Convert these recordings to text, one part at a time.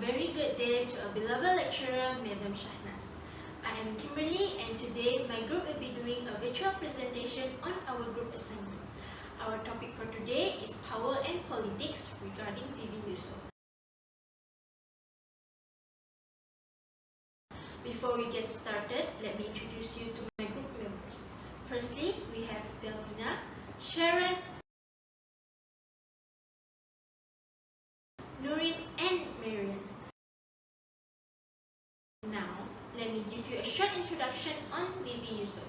very good day to our beloved lecturer, Madam Shahnas. I am Kimberly, and today my group will be doing a virtual presentation on our group assignment. Our topic for today is power and politics regarding Vivy Yusof. Before we get started, let me introduce you to my group members. Firstly, we have Delvina, Sharon, Nurin, and Marian. Now, let me give you a short introduction on Vivy Yusof.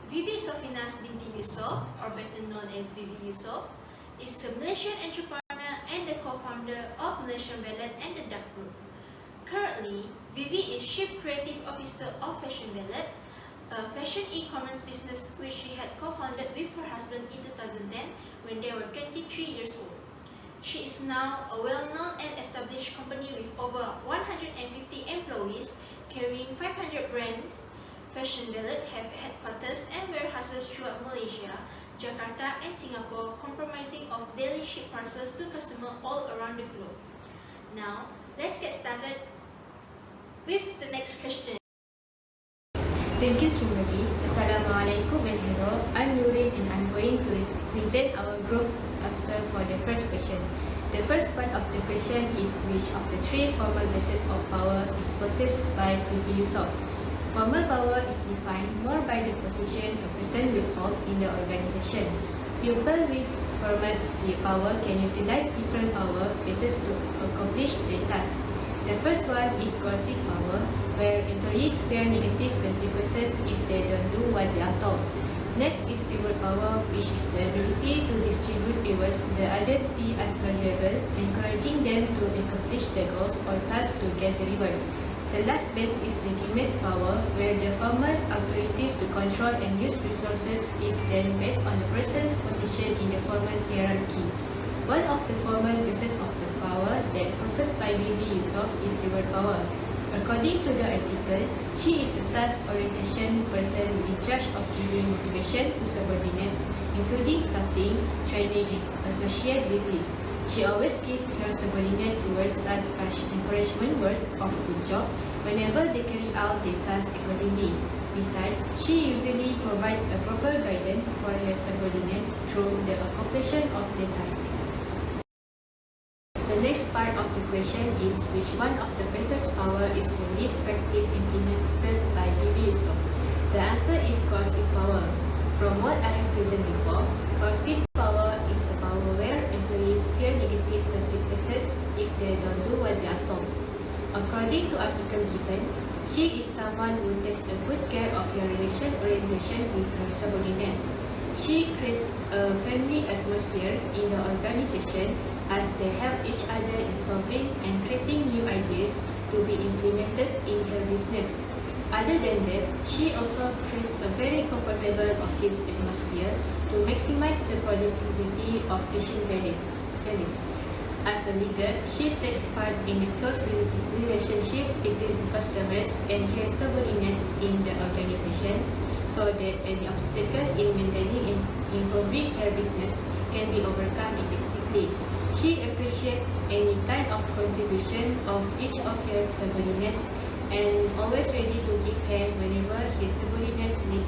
Vivy Sofinas binti Yusof, or better known as Vivy Yusof, is a Malaysian entrepreneur and the co-founder of Malaysian Ballet and the Duck Group. Currently, Vivy is Chief Creative Officer of Fashion Ballet, a fashion e-commerce business which she had co-founded with her husband in 2010 when they were 23 years old. She is now a well-known and established company with over 150 employees, carrying 500 brands. Fashion Ballet have headquarters and warehouses throughout Malaysia, Jakarta, and Singapore, comprising of daily ship parcels to customers all around the globe. Now, let's get started with the next question. Thank you, Kimberly. Assalamualaikum and hello. I'm Nurin and I'm going to present our group answer for the first question. The first part of the question is which of the three formal bases of power is possessed by Vivy Yusof. Formal power is defined more by the position a person will hold in the organization. People with formal power can utilize different power bases to accomplish their tasks. The first one is coercive power, where employees fear negative consequences if they don't do what they are told. Next is reward power, which is the ability to distribute rewards the others see as valuable, encouraging them to accomplish the goals or tasks to get the reward. The last base is legitimate power, where the formal authorities to control and use resources is then based on the person's position in the formal hierarchy. One of the formal bases of the power that possessed by Vivy Yusof is reward power. According to the article, she is a task orientation person in charge of giving motivation to subordinates, including staffing, training, and associate duties. She always gives her subordinates words such as encouragement words of good job whenever they carry out their tasks accordingly. Besides, she usually provides a proper guidance for her subordinates through the accomplishment of their tasks. The next part of the question is which one of the bases power is the least practice implemented by Vivy Yusof. The answer is coercive power. From what I have presented before, coercive power is the power where employees fear negative consequences if they don't do what they are told. According to article given, she is someone who takes a good care of your orientation with her subordinates. She creates a friendly atmosphere in the organization as they help each other in solving and creating new ideas to be implemented in her business. Other than that, she also creates a very comfortable office atmosphere to maximize the productivity of fashion value. As a leader, she takes part in the close relationship between customers and her subordinates in the organizations so that any obstacle in maintaining and improving her business can be overcome effectively. She appreciates any kind of contribution of each of her subordinates and always ready to give hand whenever his subordinates need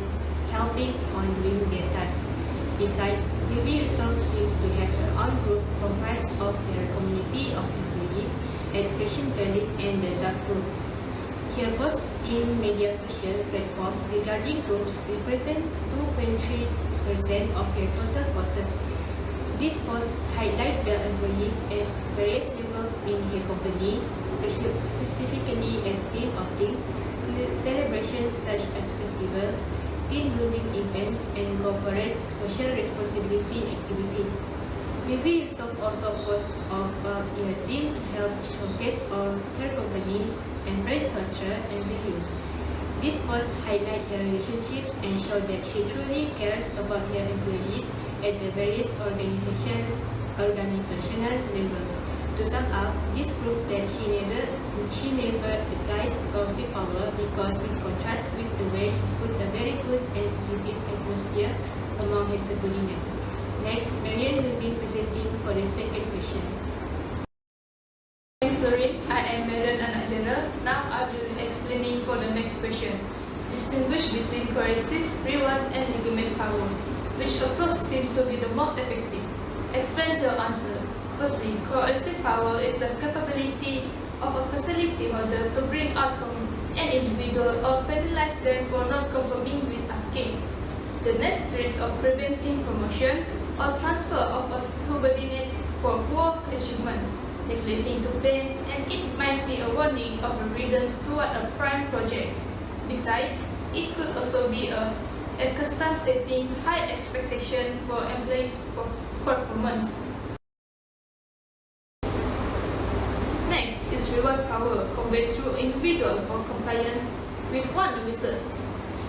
helping on doing their tasks. Besides, Vivy Yusof seems to have her own group comprised of her community of employees at Fashion Ballet and the Duck Groups. Her posts in media social platform regarding groups represent 2.3% of her total posts. These posts highlight the employees at various levels in her company, specifically at team outings, celebrations such as festivals, team building events, and corporate social responsibility activities. Vivy Yusof also posts of her team to help showcase all her company and brand culture and value. These posts highlight the relationship and show that she truly cares about her employees at the various organizational levels. To sum up, this proves that she never applies coercive power because it contrasts with the way she put a very good and positive atmosphere among her subordinates. Next, Marian will be presenting for the second question. Thanks, Nurin. I am distinguish between coercive, reward, and legitimate power. Which approach seems to be the most effective? Explain your answer. Firstly, coercive power is the capability of a facility holder to bring out from an individual or penalize them for not conforming with asking. The net threat of preventing promotion or transfer of a subordinate for poor achievement, neglecting to pay, and it might be a warning of a riddance toward a prime project. Besides, it could also be a custom setting high expectation for employees' performance. Next is reward power conveyed through individual for compliance with one wishes.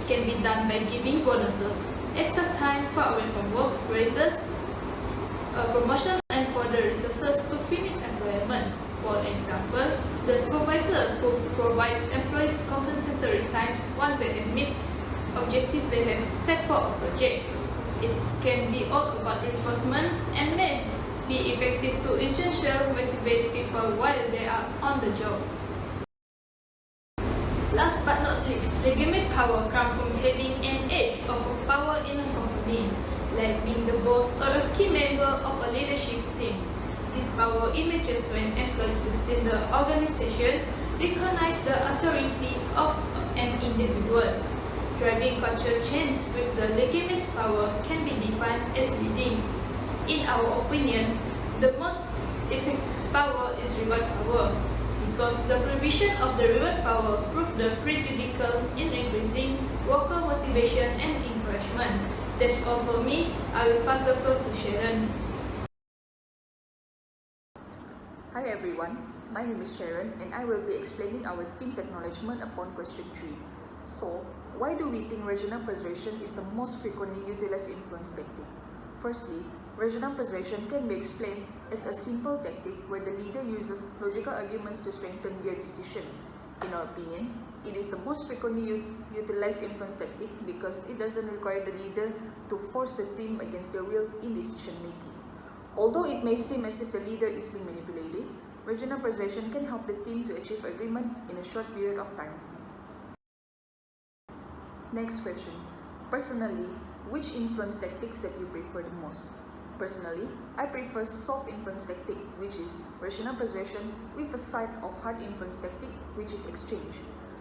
Can be done by giving bonuses, extra time for away from work, raises, promotion, and further resources to finish employment. For example, the supervisor who provides employees compensatory times once they have met objectives they have set for a project. It can be all about reinforcement and may be effective to intentionally motivate people while they are on the job. Last but not least, legitimate power comes from having an edge of power in a company, like being the boss or a key member of a leadership team. This power emerges when employees within the organization recognize the authority of an individual. Driving culture change with the legitimate power can be defined as leading. In our opinion, the most effective power is reward power, because the provision of the reward power proves the prejudicial in increasing worker motivation and encouragement. That's all for me. I will pass the floor to Sharon. Hi everyone, my name is Sharon and I will be explaining our team's acknowledgement upon question 3. So, why do we think regional persuasion is the most frequently utilized influence tactic? Firstly, regional persuasion can be explained as a simple tactic where the leader uses logical arguments to strengthen their decision. In our opinion, it is the most frequently utilized influence tactic because it doesn't require the leader to force the team against their will in decision making. Although it may seem as if the leader is being manipulated, regional persuasion can help the team to achieve agreement in a short period of time. Next question. Personally, which influence tactics that you prefer the most? Personally, I prefer soft influence tactic, which is rational persuasion, with a side of hard influence tactic, which is exchange.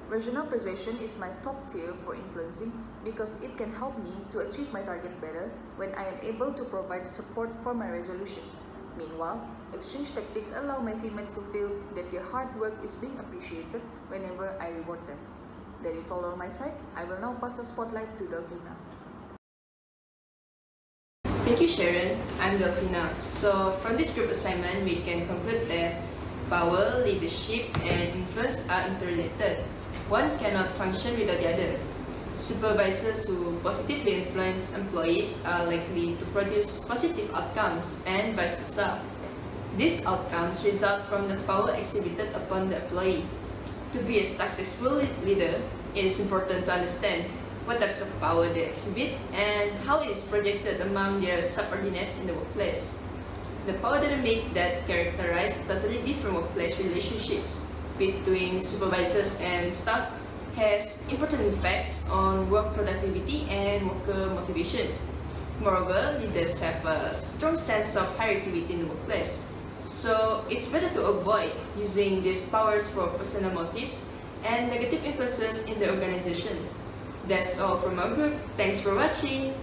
Rational persuasion is my top tier for influencing because it can help me to achieve my target better when I am able to provide support for my resolution. Meanwhile, exchange tactics allow my teammates to feel that their hard work is being appreciated whenever I reward them. That is all on my side. I will now pass the spotlight to Delphina. Thank you, Sharon. I'm Delphina. So from this group assignment, we can conclude that power, leadership, and influence are interrelated. One cannot function without the other. Supervisors who positively influence employees are likely to produce positive outcomes and vice versa. These outcomes result from the power exhibited upon the employee. To be a successful leader, it is important to understand what types of power they exhibit and how it is projected among their subordinates in the workplace. The power dynamic that characterize totally different workplace relationships between supervisors and staff has important effects on work productivity and worker motivation. Moreover, leaders have a strong sense of hierarchy within the workplace. So it's better to avoid using these powers for personal motives and negative influences in the organization. That's all from our group. Thanks for watching.